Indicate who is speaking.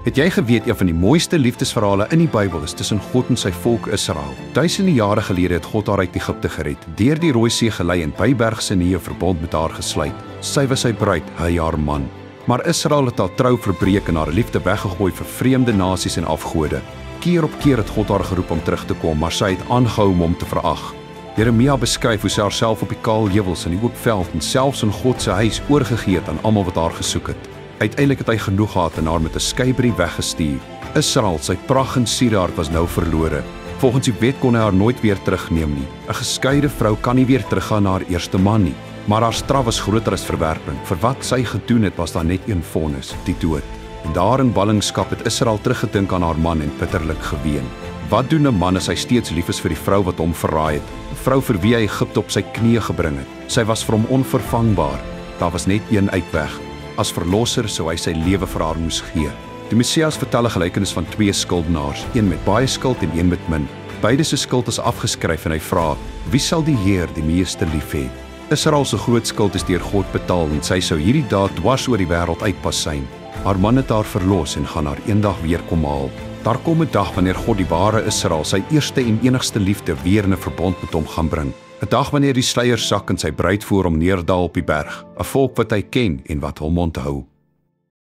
Speaker 1: Het jy geweet een van die mooiste liefdesverhale in die Bybel is tussen God en sy volk Israel? Duisende jare gelede het God haar uit Egipte gered, deur die Rooi See gelei en by Berg Sinai 'n verbond met haar gesluit. Sy was sy bruid, hy haar man. Maar Israel het haar trou verbreek en haar liefde weggegooi vir vreemde nasies en afgode. Keer op keer het God haar geroep om terug te kom, maar sy het aangehou om hom te verag. Jeremia beskryf hoe sy haarself op die kaal heuwels in die oop veld en selfs in God se huis oorgegee het aan almal wat haar gesoek het. Uiteindelik het hy genoeg gehad en haar met 'n skeybrief weggestuur. Israel, sy pragt en sieraad was nou verlore. Volgens die wet kon hy haar nooit weer terugneem nie. 'n Geskeide vrou kan nie weer teruggaan na haar eerste man nie. Maar haar straf was groter as verwerping. Vir wat sy gedoen het, was daar net een vonnis, die dood. En daar in ballingskap het Israel teruggedink aan haar man en bitterlik geween. Wat doen 'n man as hy steeds lief is vir die vrou wat hom verraai het? 'n Vrou vir wie hy Egipte op sy knieë gebring het. Sy was vir hom onvervangbaar. Daar was net een uitweg. As verlosser sou hy sy lewe vir haar moes gee. Die Messias vertel 'n gelykenis van twee skuldenaars, een met baie skuld en een met min. Beide se skuld is afgeskryf en hy vra, wie sal die Heer die meeste lief hê? Israel se groot skuld is deur God betaal en sy sou hierdie daad dwars oor die wêreld uitpas sein. Haar man het haar verlos en gaan haar eendag weer kom haal. Daar kom 'n dag wanneer God die ware Israel, sy eerste en enigste liefde, weer in 'n verbond met hom gaan bring. 'n Dag wanneer die sluier sak en sy bruid voor hom neerdal op die berg, 'n volk wat hy ken en wat hom onthou.